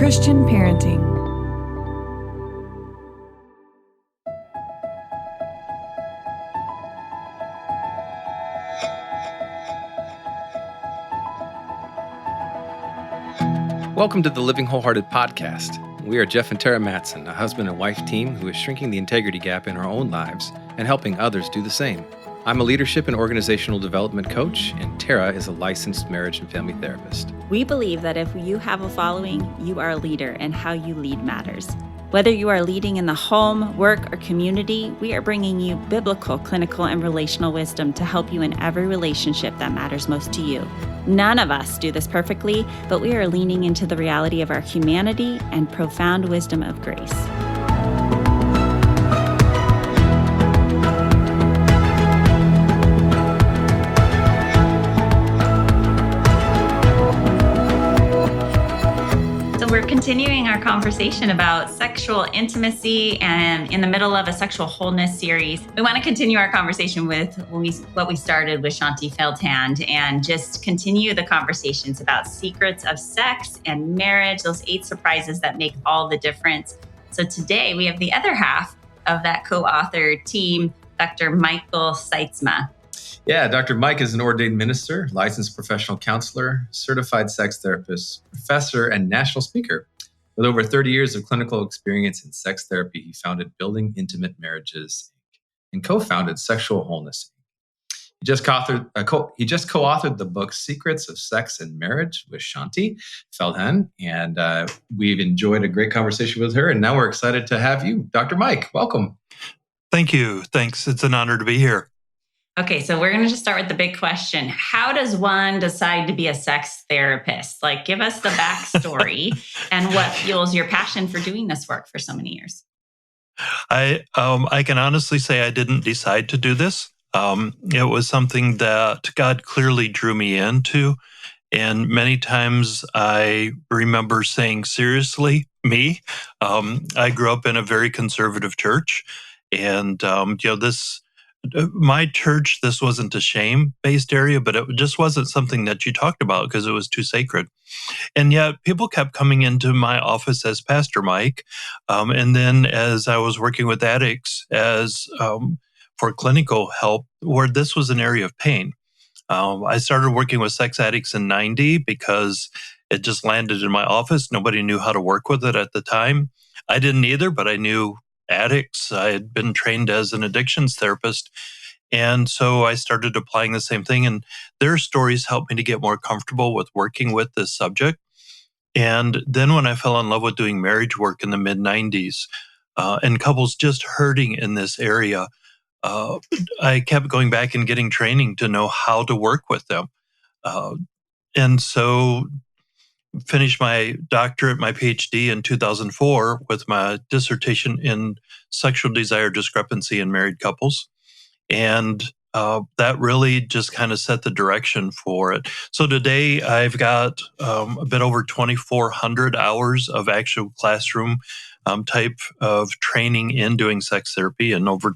Christian parenting. Welcome to the Living Wholehearted podcast. We are Jeff and Terra Mattson, a husband and wife team who is shrinking the integrity gap in our own lives and helping others do the same. I'm a leadership and organizational development coach, and Terra is a licensed marriage and family therapist. We believe that if you have a following, you are a leader, and how you lead matters. Whether you are leading in the home, work, or community, we are bringing you biblical, clinical, and relational wisdom to help you in every relationship that matters most to you. None of us do this perfectly, but we are leaning into the reality of our humanity and profound wisdom of grace. We're continuing our conversation about sexual intimacy and in the middle of a sexual wholeness series. We want to continue our conversation with what we started with Shaunti Feldhahn and just continue the conversations about secrets of sex and marriage, those 8 surprises that make all the difference. So today we have the other half of that co-author team, Dr. Michael Sytsma. Yeah, Dr. Mike is an ordained minister, licensed professional counselor, certified sex therapist, professor, and national speaker. With over 30 years of clinical experience in sex therapy, he founded Building Intimate Marriages and co-founded Sexual Wholeness. He just co-authored the book Secrets of Sex and Marriage with Shaunti Feldhahn, and we've enjoyed a great conversation with her. And now we're excited to have you, Dr. Mike. Welcome. Thank you. Thanks. It's an honor to be here. Okay, so we're going to just start with the big question. How does one decide to be a sex therapist? Like, give us the backstory and what fuels your passion for doing this work for so many years. I can honestly say I didn't decide to do this. It was something that God clearly drew me into. And many times I remember saying, seriously, me? I grew up in a very conservative church. And, my church, this wasn't a shame-based area, but it just wasn't something that you talked about because it was too sacred. And yet people kept coming into my office as Pastor Mike. And then as I was working with addicts for clinical help, where this was an area of pain. I started working with sex addicts in 90 because it just landed in my office. Nobody knew how to work with it at the time. I didn't either, but I knew addicts. I had been trained as an addictions therapist. And so I started applying the same thing. And their stories helped me to get more comfortable with working with this subject. And then when I fell in love with doing marriage work in the mid-90s and couples just hurting in this area, I kept going back and getting training to know how to work with them. And so finished my doctorate, my PhD in 2004 with my dissertation in sexual desire discrepancy in married couples. And that really just kind of set the direction for it. So today I've got a bit over 2,400 hours of actual classroom type of training in doing sex therapy and over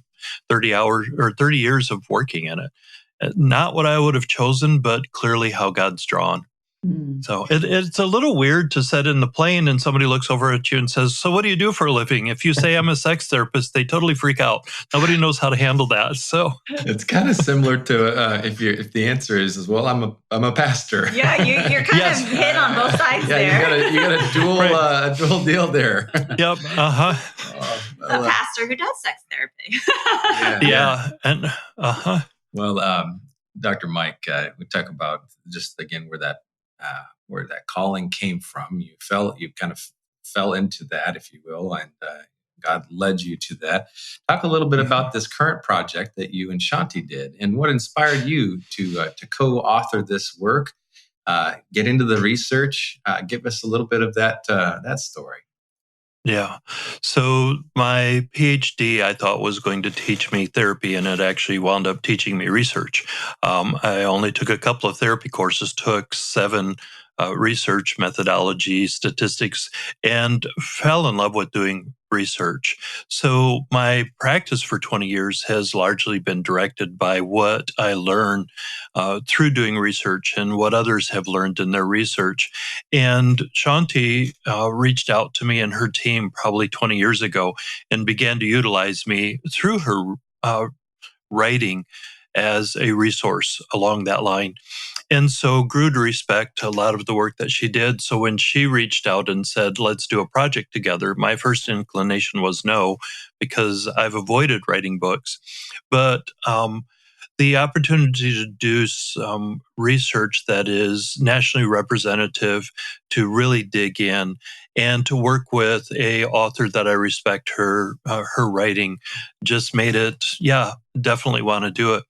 30 years of working in it. Not what I would have chosen, but clearly how God's drawn. So it's a little weird to sit in the plane and somebody looks over at you and says, so what do you do for a living? If you say I'm a sex therapist, they totally freak out. Nobody knows how to handle that. So it's kind of similar to if the answer is well, I'm a pastor. Yeah, you're kind Yes. of hit on both sides there. You got a dual a dual deal there. Yep. A pastor who does sex therapy. Yeah. And Well, Dr. Mike, we talk about just again where that calling came from. You kind of fell into that, if you will, and God led you to that. Talk a little bit about this current project that you and Shaunti did, and what inspired you to co-author this work. Get into the research. Give us a little bit of that story. Yeah. So my PhD, I thought was going to teach me therapy, and it actually wound up teaching me research. I only took a couple of therapy courses, took 7 research methodology, statistics, and fell in love with doing research. So my practice for 20 years has largely been directed by what I learn through doing research and what others have learned in their research. And Shaunti reached out to me and her team probably 20 years ago and began to utilize me through her writing as a resource along that line. And so grew to respect a lot of the work that she did. So when she reached out and said, let's do a project together, my first inclination was no, because I've avoided writing books. But the opportunity to do some research that is nationally representative, to really dig in, and to work with a author that I respect her writing, just made it, definitely want to do it.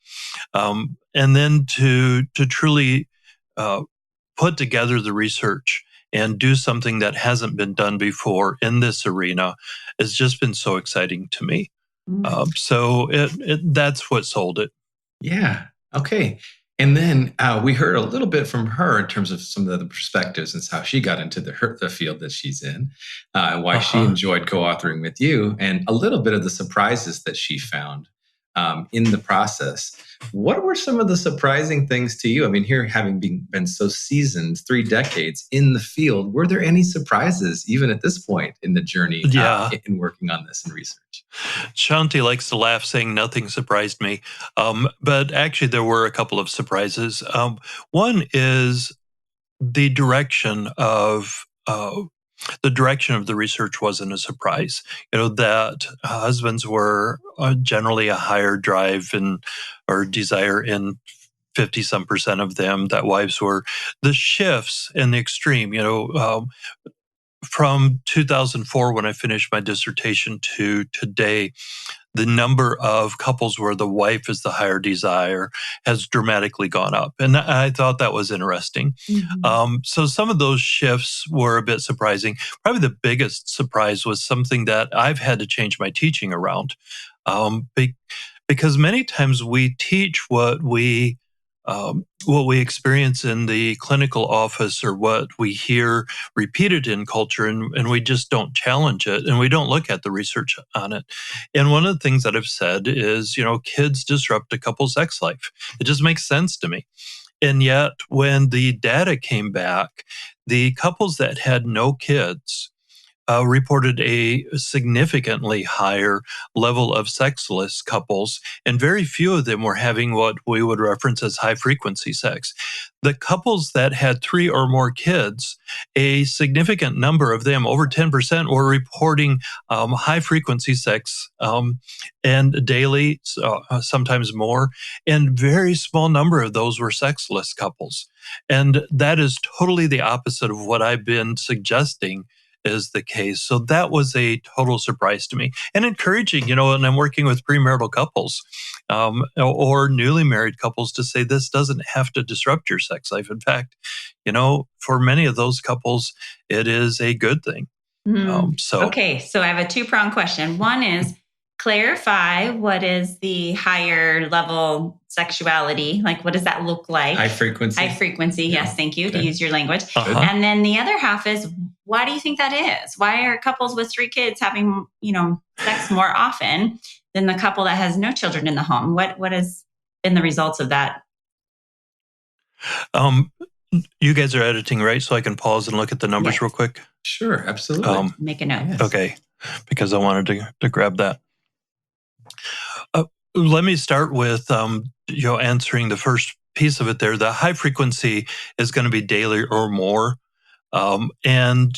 And then to truly put together the research and do something that hasn't been done before in this arena has just been so exciting to me. So that's what sold it. Yeah. Okay. And then we heard a little bit from her in terms of some of the perspectives and how she got into the field that she's in, and why she enjoyed co-authoring with you, and a little bit of the surprises that she found in the process. What were some of the surprising things to you? I mean, here, having been so seasoned, 3 decades in the field, were there any surprises even at this point in the journey in working on this and research? Shaunti likes to laugh, saying nothing surprised me. But actually, there were a couple of surprises. One is the direction of the research wasn't a surprise. That husbands were generally a higher drive or desire in 50-some% of them, that wives were. The shifts in the extreme, from 2004, when I finished my dissertation, to today, the number of couples where the wife is the higher desire has dramatically gone up. And I thought that was interesting. Mm-hmm. So some of those shifts were a bit surprising. Probably the biggest surprise was something that I've had to change my teaching around. Because many times we teach what we experience in the clinical office, or what we hear repeated in culture, and we just don't challenge it, and we don't look at the research on it. And one of the things that I've said is, kids disrupt a couple's sex life. It just makes sense to me. And yet, when the data came back, the couples that had no kids reported a significantly higher level of sexless couples, and very few of them were having what we would reference as high-frequency sex. The couples that had 3 or more kids, a significant number of them, over 10%, were reporting high-frequency sex and daily, sometimes more, and very small number of those were sexless couples. And that is totally the opposite of what I've been suggesting is the case. So that was a total surprise to me, and encouraging, and I'm working with premarital couples or newly married couples to say this doesn't have to disrupt your sex life. In fact, for many of those couples, it is a good thing. Okay, so I have a 2-pronged question. One is, clarify what is the higher level sexuality? Like, what does that look like? High frequency. High frequency. Yeah. Yes. Thank you to use your language. And then the other half is, why do you think that is? Why are couples with 3 kids having, sex more often than the couple that has no children in the home? What has been the results of that? You guys are editing, right? So I can pause and look at the numbers real quick? Sure, absolutely. Make a note. Yes. Okay, because I wanted to grab that. Let me start with answering the first piece of it there. The high frequency is going to be daily or more. And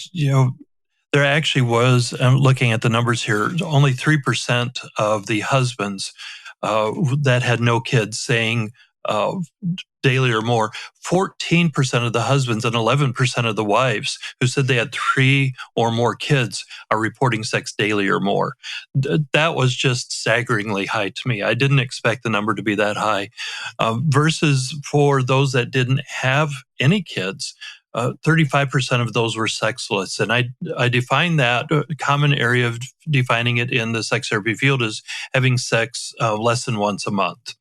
there actually was, looking at the numbers here, only 3% of the husbands that had no kids saying daily or more. 14% of the husbands and 11% of the wives who said they had 3 or more kids are reporting sex daily or more. That was just staggeringly high to me. I didn't expect the number to be that high. Versus for those that didn't have any kids, 35% of those were sexless. And I define that, a common area of defining it in the sex therapy field is having sex less than once a month.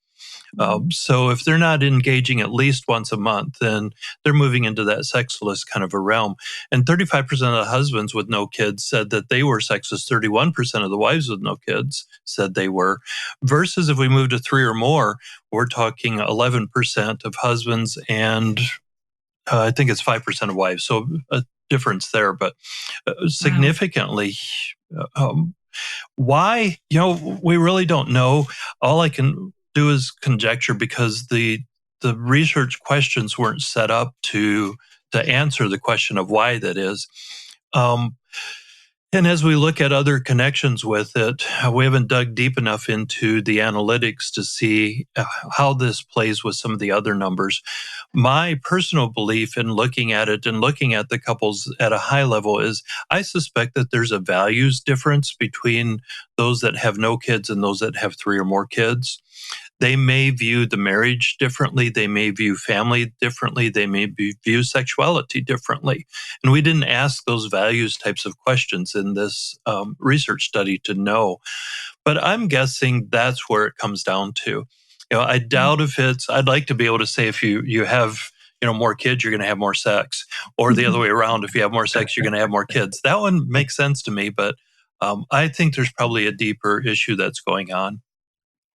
So if they're not engaging at least once a month, then they're moving into that sexless kind of a realm. And 35% of the husbands with no kids said that they were sexless. 31% of the wives with no kids said they were. Versus if we move to 3 or more, we're talking 11% of husbands and I think it's 5% of wives. So a difference there, but significantly. Why? We really don't know. All I can do is conjecture because the research questions weren't set up to answer the question of why that is. And as we look at other connections with it, we haven't dug deep enough into the analytics to see how this plays with some of the other numbers. My personal belief in looking at it and looking at the couples at a high level is I suspect that there's a values difference between those that have no kids and those that have 3 or more kids. They may view the marriage differently. They may view family differently. They may view sexuality differently. And we didn't ask those values types of questions in this research study to know. But I'm guessing that's where it comes down to. I doubt if I'd like to be able to say if you have more kids, you're going to have more sex, or the other way around. If you have more sex, you're going to have more kids. That one makes sense to me, but I think there's probably a deeper issue that's going on.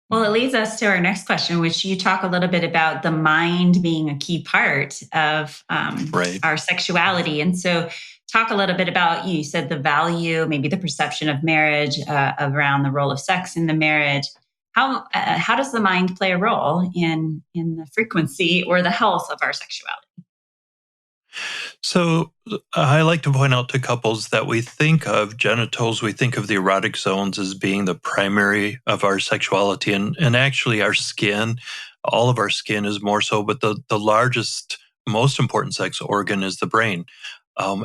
Well, it leads us to our next question, which you talk a little bit about the mind being a key part of our sexuality. And so talk a little bit about, you said the value, maybe the perception of marriage, around the role of sex in the marriage. How does the mind play a role in the frequency or the health of our sexuality? So I like to point out to couples that we think of genitals, we think of the erotic zones as being the primary of our sexuality. And actually our skin, all of our skin is more so, but the largest, most important sex organ is the brain.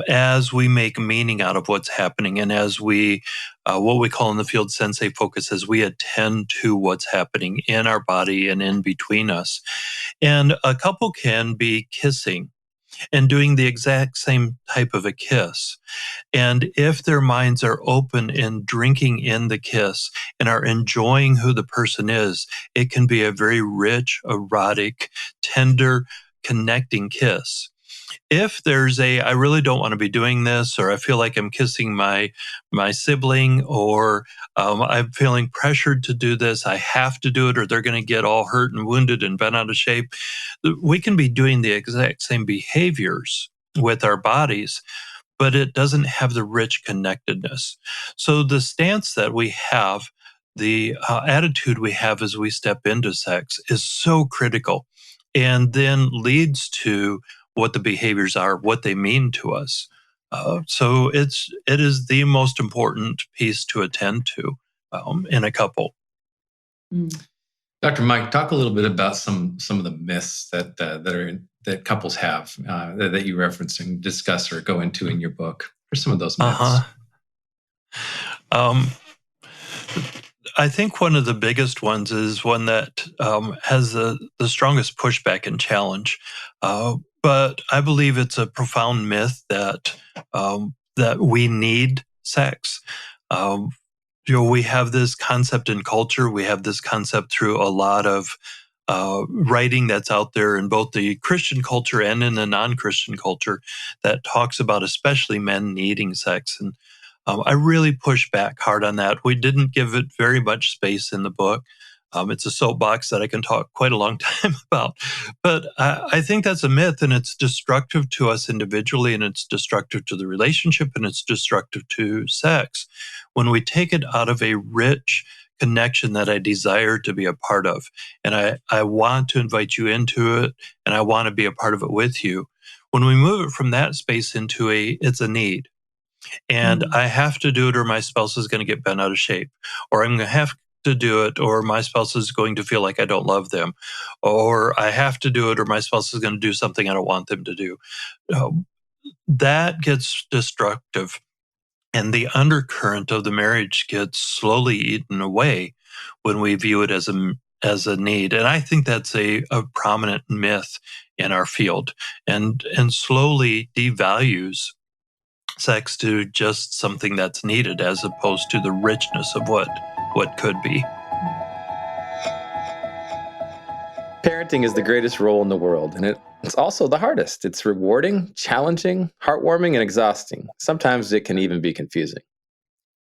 As we make meaning out of what's happening and as we, what we call in the field sensei focus, as we attend to what's happening in our body and in between us. And a couple can be kissing and doing the exact same type of a kiss. And if their minds are open and drinking in the kiss and are enjoying who the person is, it can be a very rich, erotic, tender, connecting kiss. If there's I really don't want to be doing this, or I feel like I'm kissing my sibling, or I'm feeling pressured to do this, I have to do it, or they're going to get all hurt and wounded and bent out of shape. We can be doing the exact same behaviors with our bodies, but it doesn't have the rich connectedness. So the stance that we have, the attitude we have as we step into sex is so critical, and then leads to what the behaviors are, what they mean to us. So it is the most important piece to attend to in a couple. Dr. Mike, talk a little bit about some of the myths that couples have that you reference and discuss or go into in your book. What are some of those myths? I think one of the biggest ones is one that has the strongest pushback and challenge. But I believe it's a profound myth that we need sex. We have this concept in culture. We have this concept through a lot of writing that's out there in both the Christian culture and in the non-Christian culture that talks about especially men needing sex. And I really push back hard on that. We didn't give it very much space in the book. It's a soapbox that I can talk quite a long time about. But I think that's a myth, and it's destructive to us individually, and it's destructive to the relationship, and it's destructive to sex. When we take it out of a rich connection that I desire to be a part of, and I want to invite you into it, and I want to be a part of it with you. When we move it from that space into it's a need, and I have to do it or my spouse is going to get bent out of shape, or I'm going to have to do it or my spouse is going to feel like I don't love them, or I have to do it or my spouse is going to do something I don't want them to do. That gets destructive. And the undercurrent of the marriage gets slowly eaten away when we view it as a need. And I think that's a prominent myth in our field, and slowly devalues sex to just something that's needed as opposed to the richness of what could be. Parenting is the greatest role in the world, and it's also the hardest. It's rewarding, challenging, heartwarming, and exhausting. Sometimes it can even be confusing.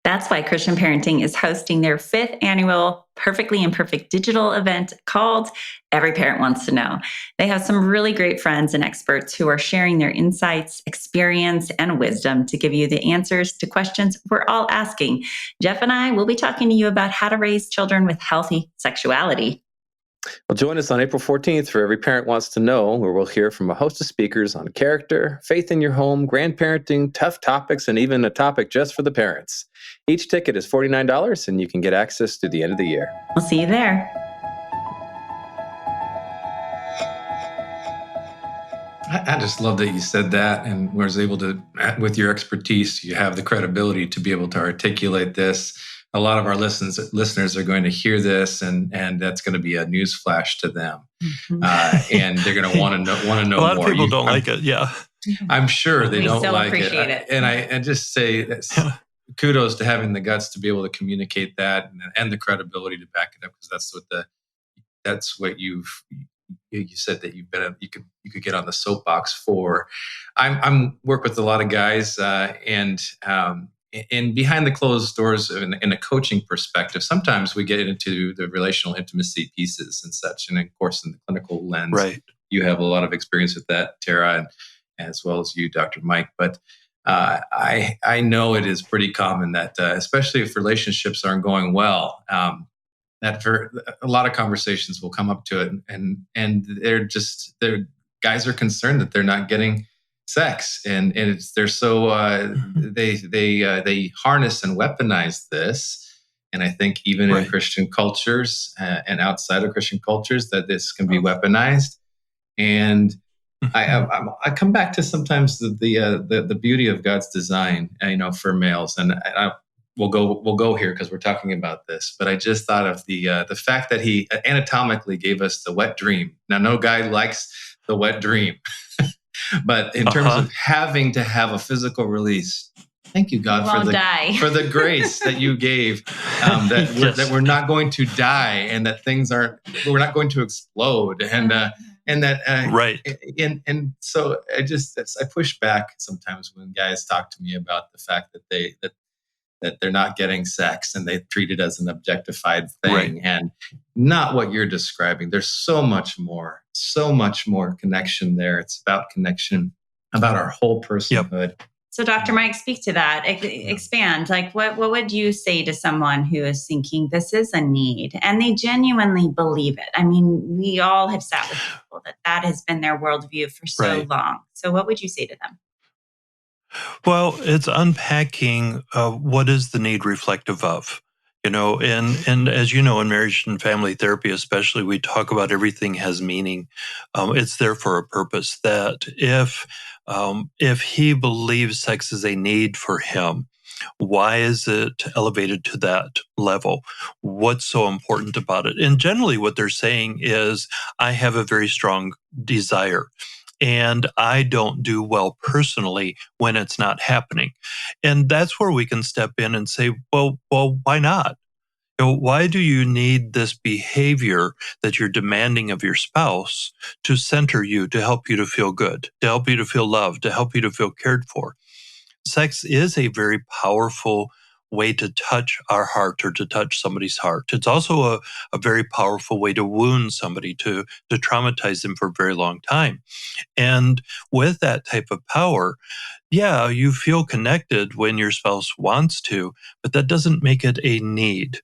That's why Christian Parenting is hosting their 5th annual Perfectly Imperfect digital event called Every Parent Wants to Know. They have some really great friends and experts who are sharing their insights, experience, and wisdom to give you the answers to questions we're all asking. Jeff and I will be talking to you about how to raise children with healthy sexuality. Well, join us on April 14th for Every Parent Wants to Know, where we'll hear from a host of speakers on character, faith in your home, grandparenting, tough topics, and even a topic just for the parents. Each ticket is $49, and you can get access through the end of the year. We'll see you there. I just love that you said that and was able to, with your expertise, you have the credibility to be able to articulate this. A lot of our listeners are going to hear this, and that's going to be a news flash to them, and they're going to want to know more. A lot of people don't like it. Yeah, I'm sure they don't like appreciate it. And I just say kudos to having the guts to be able to communicate that and the credibility to back it up, because that's what you said that you could get on the soapbox for. I'm work with a lot of guys and behind the closed doors in a coaching perspective, sometimes we get into the relational intimacy pieces and such. And of course, in the clinical lens, right, you have a lot of experience with that, Terra, and as well as you, Dr. Mike. But I know it is pretty common that, especially if relationships aren't going well, that for a lot of conversations will come up to it, and they're guys are concerned that they're not getting sex, and they're so they harness and weaponize this. And I think even in Christian cultures and outside of Christian cultures, that this can be weaponized. And I come back to sometimes the beauty of God's design, for males, and we'll go here because we're talking about this. But I just thought of the fact that He anatomically gave us the wet dream. Now, no guy likes the wet dream. But in terms of having to have a physical release, thank you, God, for the grace that you gave, that we're not going to die, and that we're not going to explode, and that and so I push back sometimes when guys talk to me about the fact that they're not getting sex and they treat it as an objectified thing, and not what you're describing. There's so much more connection there. It's about connection, about our whole personhood. Yep. So Dr. Mike, speak to that. Expand. Like, what would you say to someone who is thinking this is a need and they genuinely believe it? I mean, we all have sat with people that has been their worldview for so long. So what would you say to them? Well, it's unpacking what is the need reflective of, and as you know, in marriage and family therapy, especially, we talk about everything has meaning. It's there for a purpose. That if he believes sex is a need for him, why is it elevated to that level? What's so important about it? And generally what they're saying is, I have a very strong desire, and I don't do well personally when it's not happening. And that's where we can step in and say, well, why not? Why do you need this behavior that you're demanding of your spouse to center you, to help you to feel good, to help you to feel loved, to help you to feel cared for? Sex is a very powerful way to touch our heart or to touch somebody's heart. It's also a very powerful way to wound somebody, to traumatize them for a very long time. And with that type of power, you feel connected when your spouse wants to, but that doesn't make it a need.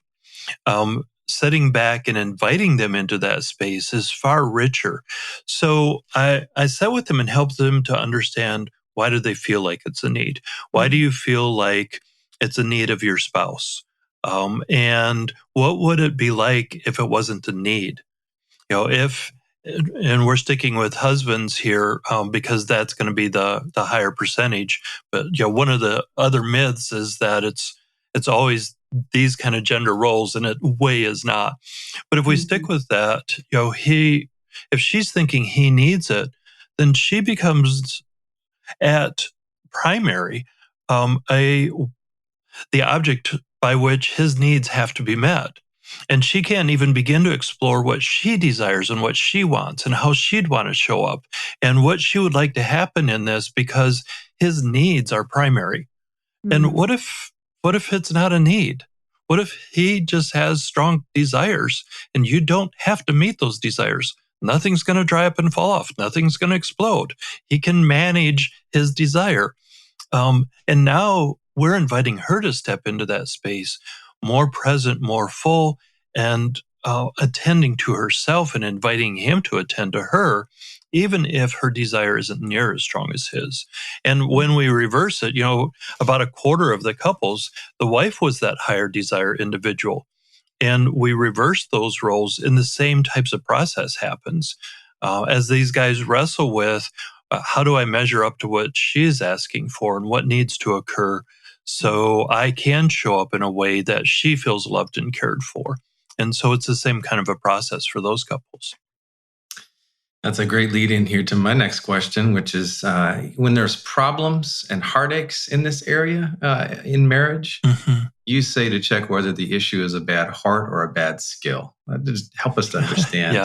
Setting back and inviting them into that space is far richer. So I sat with them and helped them to understand, why do they feel like it's a need? Why do you feel like it's a need of your spouse? And what would it be like if it wasn't a need? And we're sticking with husbands here because that's going to be the higher percentage. But one of the other myths is that it's always these kind of gender roles, and it way is not. But if we stick with that, if she's thinking he needs it, then she becomes at primary the object by which his needs have to be met. And she can't even begin to explore what she desires and what she wants and how she'd want to show up and what she would like to happen in this, because his needs are primary. And what if it's not a need? What if he just has strong desires and you don't have to meet those desires? Nothing's going to dry up and fall off. Nothing's going to explode. He can manage his desire. And now we're inviting her to step into that space, more present, more full, and attending to herself and inviting him to attend to her, even if her desire isn't near as strong as his. And when we reverse it, about a quarter of the couples, the wife was that higher desire individual. And we reverse those roles, and the same types of process happens as these guys wrestle with how do I measure up to what she's asking for and what needs to occur so I can show up in a way that she feels loved and cared for. And so it's the same kind of a process for those couples. That's a great lead in here to my next question, which is when there's problems and heartaches in this area in marriage, you say to check whether the issue is a bad heart or a bad skill. Just help us to understand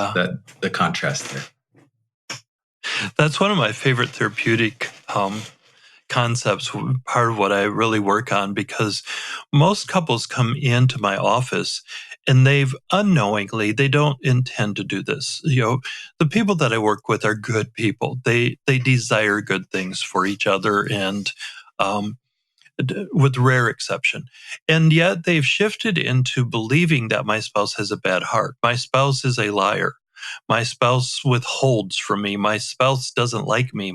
the contrast there. That's one of my favorite therapeutic concepts, part of what I really work on, because most couples come into my office and they don't intend to do this. The people that I work with are good people. They desire good things for each other, and with rare exception. And yet they've shifted into believing that my spouse has a bad heart. My spouse is a liar. My spouse withholds from me. My spouse doesn't like me.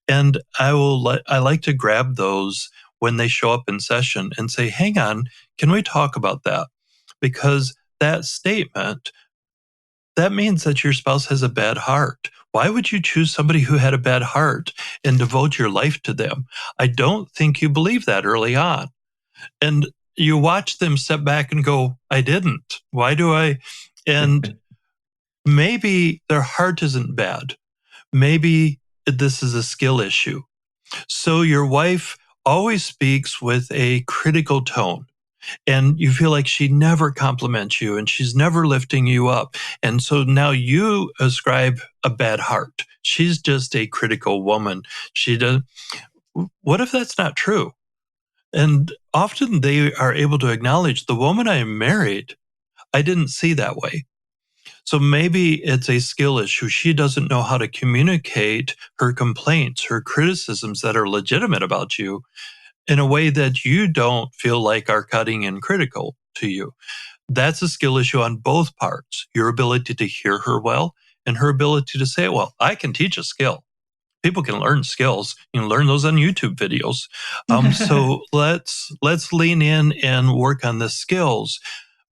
And I like to grab those when they show up in session and say, hang on, can we talk about that? Because that statement, that means that your spouse has a bad heart. Why would you choose somebody who had a bad heart and devote your life to them? I don't think you believe that early on. And you watch them step back and go, I didn't. Why do I? And maybe their heart isn't bad. Maybe this is a skill issue. So your wife always speaks with a critical tone, and you feel like she never compliments you and she's never lifting you up. And so now you ascribe a bad heart. She's just a critical woman. What if that's not true? And often they are able to acknowledge, the woman I married, I didn't see that way. So maybe it's a skill issue. She doesn't know how to communicate her complaints, her criticisms that are legitimate about you in a way that you don't feel like are cutting and critical to you. That's a skill issue on both parts, your ability to hear her well and her ability to say, well, I can teach a skill. People can learn skills. You can learn those on YouTube videos. So let's lean in and work on the skills,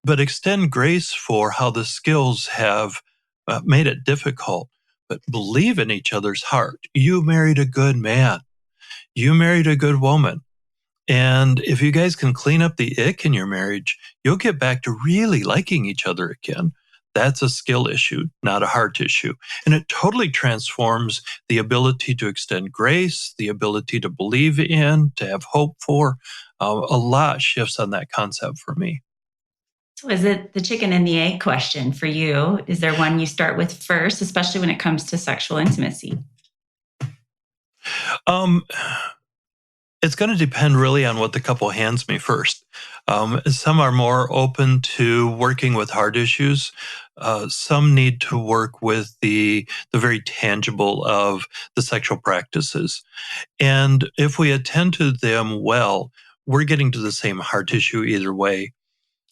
but extend grace for how the skills have made it difficult. But believe in each other's heart. You married a good man. You married a good woman. And if you guys can clean up the ick in your marriage, you'll get back to really liking each other again. That's a skill issue, not a heart issue. And it totally transforms the ability to extend grace, the ability to believe in, to have hope for. A lot shifts on that concept for me. So is it the chicken and the egg question for you? Is there one you start with first, especially when it comes to sexual intimacy? It's going to depend really on what the couple hands me first. Some are more open to working with hard issues. Some need to work with the very tangible of the sexual practices. And if we attend to them well, we're getting to the same heart issue either way.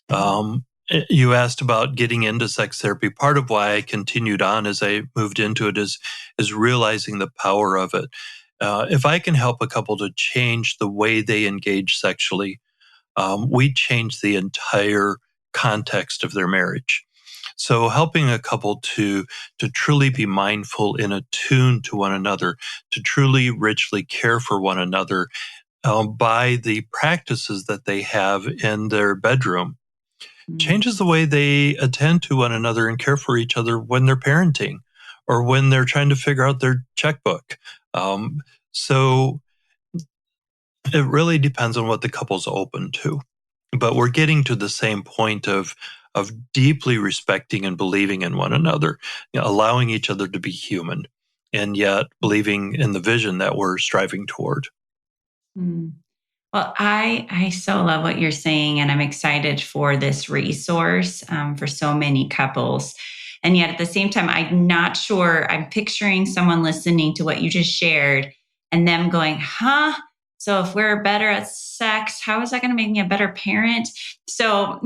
You asked about getting into sex therapy. Part of why I continued on as I moved into it is realizing the power of it. If I can help a couple to change the way they engage sexually, we change the entire context of their marriage. So helping a couple to truly be mindful and attuned to one another, to truly richly care for one another by the practices that they have in their bedroom, changes the way they attend to one another and care for each other when they're parenting or when they're trying to figure out their checkbook. So it really depends on what the couple's open to. But we're getting to the same point of of deeply respecting and believing in one another, allowing each other to be human, and yet believing in the vision that we're striving toward. Mm. Well, I so love what you're saying, and I'm excited for this resource for so many couples. And yet at the same time, I'm not sure. I'm picturing someone listening to what you just shared and them going, huh? So if we're better at sex, how is that going to make me a better parent? So,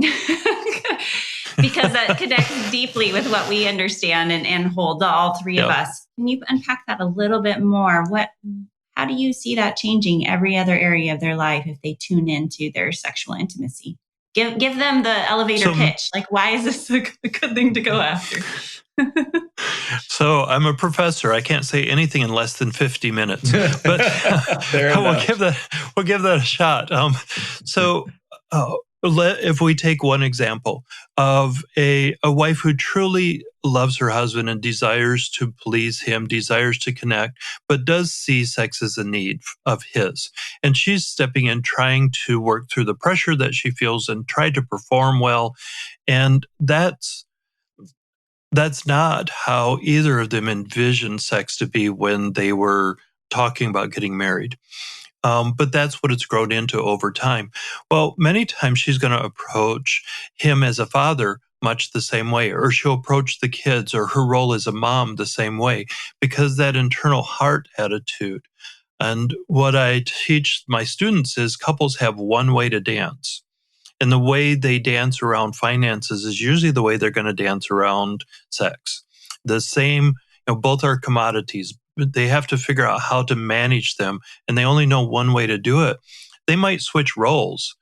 because that connects deeply with what we understand and hold all three of Yeah. us. Can you unpack that a little bit more? How do you see that changing every other area of their life if they tune into their sexual intimacy? Give them the elevator pitch. Like, why is this a good thing to go after? So I'm a professor. I can't say anything in less than 50 minutes, but we'll give that a shot. If we take one example of a wife who truly loves her husband and desires to please him, desires to connect, but does see sex as a need of his. And she's stepping in, trying to work through the pressure that she feels and try to perform well. And that's not how either of them envisioned sex to be when they were talking about getting married. But that's what it's grown into over time. Well, many times she's going to approach him as a father much the same way, or she'll approach the kids or her role as a mom the same way, because that internal heart attitude. And what I teach my students is couples have one way to dance. And the way they dance around finances is usually the way they're going to dance around sex. The same, both are commodities, but they have to figure out how to manage them, and they only know one way to do it. They might switch roles,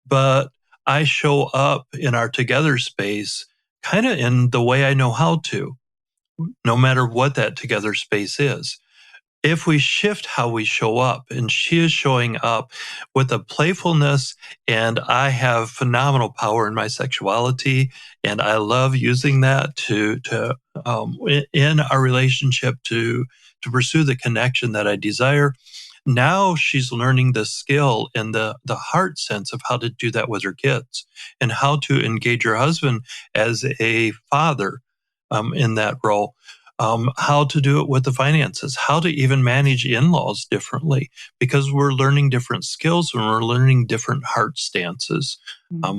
but I show up in our together space kind of in the way I know how to, no matter what that together space is. If we shift how we show up, and she is showing up with a playfulness, and I have phenomenal power in my sexuality, and I love using that to in our relationship to pursue the connection that I desire. Now she's learning the skill and the heart sense of how to do that with her kids, and how to engage her husband as a father in that role. How to do it with the finances, how to even manage in-laws differently, because we're learning different skills and we're learning different heart stances,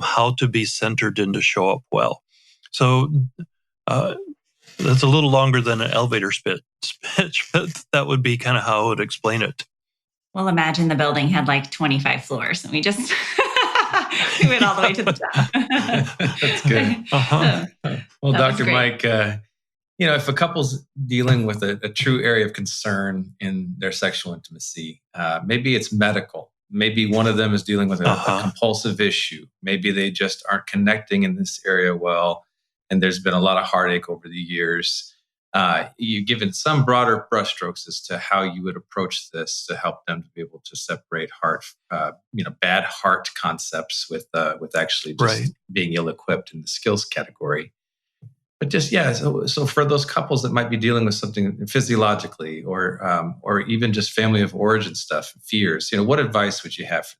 how to be centered and to show up well. So that's a little longer than an elevator pitch, but that would be kind of how I would explain it. Well, imagine the building had like 25 floors and we just we went all the way to the top. That's good. Well, Dr. Mike, if a couple's dealing with a true area of concern in their sexual intimacy, maybe it's medical. Maybe one of them is dealing with a compulsive issue. Maybe they just aren't connecting in this area well, and there's been a lot of heartache over the years. You've given some broader brushstrokes as to how you would approach this to help them to be able to separate bad heart concepts with actually just being ill-equipped in the skills category. But just, so for those couples that might be dealing with something physiologically or even just family of origin stuff, fears, what advice would you have for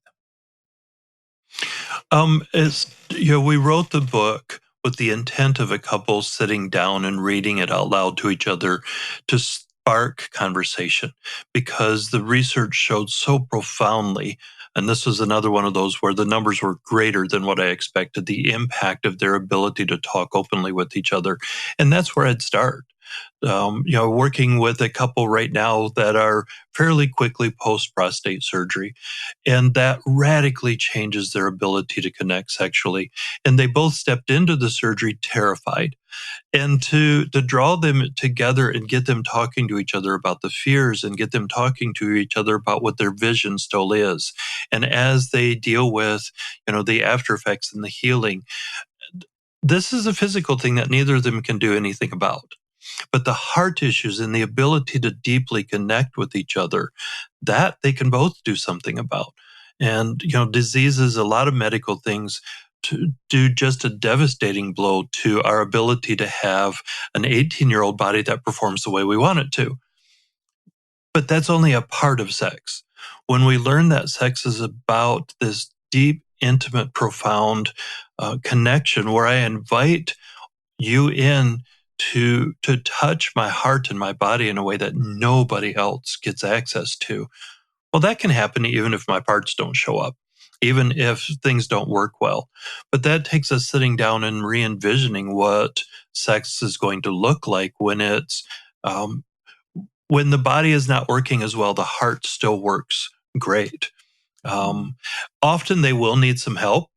them? We wrote the book with the intent of a couple sitting down and reading it out loud to each other to spark conversation, because the research showed so profoundly, and this was another one of those where the numbers were greater than what I expected, the impact of their ability to talk openly with each other. And that's where I'd start. Working with a couple right now that are fairly quickly post-prostate surgery, and that radically changes their ability to connect sexually. And they both stepped into the surgery terrified. And to draw them together and get them talking to each other about the fears and get them talking to each other about what their vision still is. And as they deal with, the after effects and the healing, this is a physical thing that neither of them can do anything about. But the heart issues and the ability to deeply connect with each other, that they can both do something about. And, diseases, a lot of medical things to do just a devastating blow to our ability to have an 18-year-old body that performs the way we want it to. But that's only a part of sex. When we learn that sex is about this deep intimate, profound connection where I invite you in to touch my heart and my body in a way that nobody else gets access to. Well, that can happen even if my parts don't show up, even if things don't work well. But that takes us sitting down and re-envisioning what sex is going to look like when it's when the body is not working as well, the heart still works great. Often they will need some help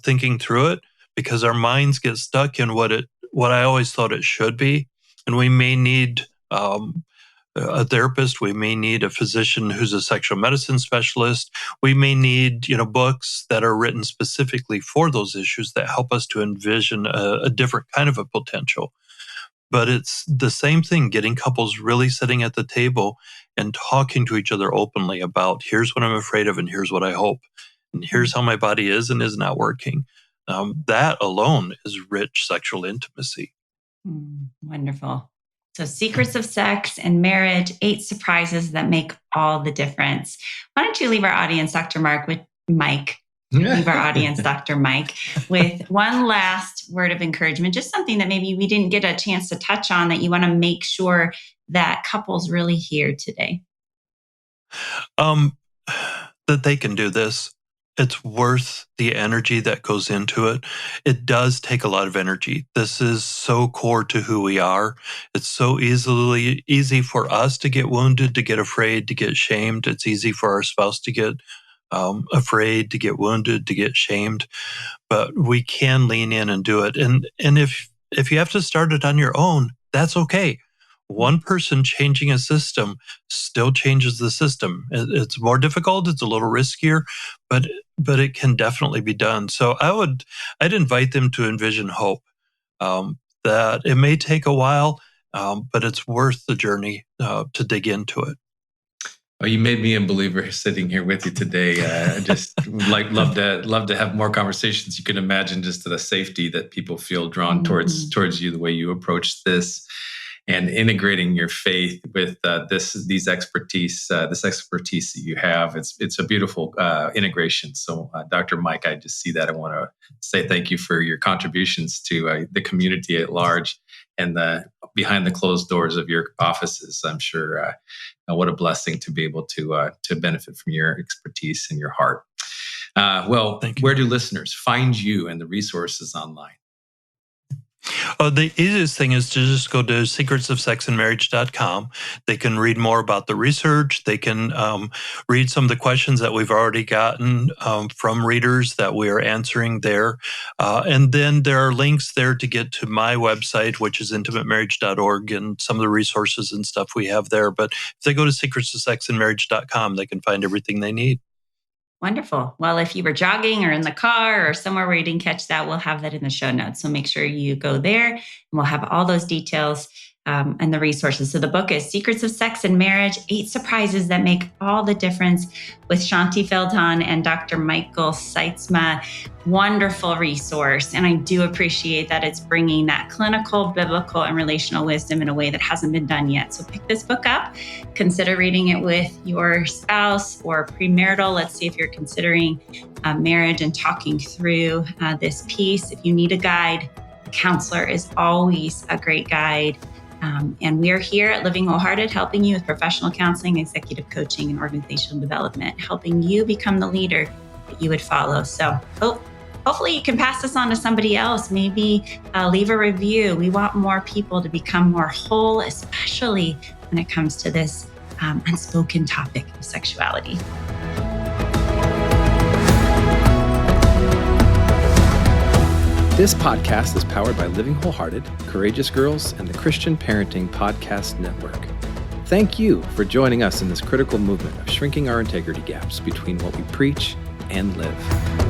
thinking through it because our minds get stuck in what I always thought it should be, and we may need a therapist. We may need a physician who's a sexual medicine specialist. We may need books that are written specifically for those issues that help us to envision a different kind of a potential. But it's the same thing, getting couples really sitting at the table and talking to each other openly about here's what I'm afraid of and here's what I hope. And here's how my body is and is not working. That alone is rich sexual intimacy. Wonderful. So Secrets of Sex and Marriage, 8 Surprises That Make All the Difference. Why don't you leave our audience, Dr. Mike, leave our audience, Dr. Mike, with one last word of encouragement, just something that maybe we didn't get a chance to touch on that you want to make sure that couples really hear today. That they can do this. It's worth the energy that goes into it. It does take a lot of energy. This is so core to who we are. It's so easy for us to get wounded, to get afraid, to get shamed. It's easy for our spouse to get afraid, to get wounded, to get shamed. But we can lean in and do it. And if you have to start it on your own, that's okay. One person changing a system still changes the system. It's more difficult. It's a little riskier, but it can definitely be done. So I'd invite them to envision hope. That it may take a while, but it's worth the journey to dig into it. Oh, you made me a believer sitting here with you today. I just love to have more conversations. You can imagine just the safety that people feel drawn towards you, the way you approach this, and integrating your faith with this expertise that you have. It's a beautiful integration. So, Dr. Mike, I just see that. I want to say thank you for your contributions to the community at large and the behind the closed doors of your offices. I'm sure what a blessing to be able to benefit from your expertise and your heart. Where do listeners find you and the resources online? The easiest thing is to just go to secretsofsexandmarriage.com. They can read more about the research. They can read some of the questions that we've already gotten from readers that we are answering there. And then there are links there to get to my website, which is intimatemarriage.org, and some of the resources and stuff we have there. But if they go to secretsofsexandmarriage.com, they can find everything they need. Wonderful. Well, if you were jogging or in the car or somewhere where you didn't catch that, we'll have that in the show notes. So make sure you go there and we'll have all those details and the resources. So the book is Secrets of Sex and Marriage, 8 Surprises That Make All the Difference with Shaunti Feldhahn and Dr. Michael Sytsma. Wonderful resource. And I do appreciate that it's bringing that clinical, biblical, and relational wisdom in a way that hasn't been done yet. So pick this book up, consider reading it with your spouse or premarital. Let's see if you're considering marriage and talking through this piece. If you need a guide, a counselor is always a great guide. And we are here at Living Wholehearted, helping you with professional counseling, executive coaching, and organizational development, helping you become the leader that you would follow. So hopefully you can pass this on to somebody else. Maybe leave a review. We want more people to become more whole, especially when it comes to this unspoken topic of sexuality. This podcast is powered by Living Wholehearted, Courageous Girls, and the Christian Parenting Podcast Network. Thank you for joining us in this critical movement of shrinking our integrity gaps between what we preach and live.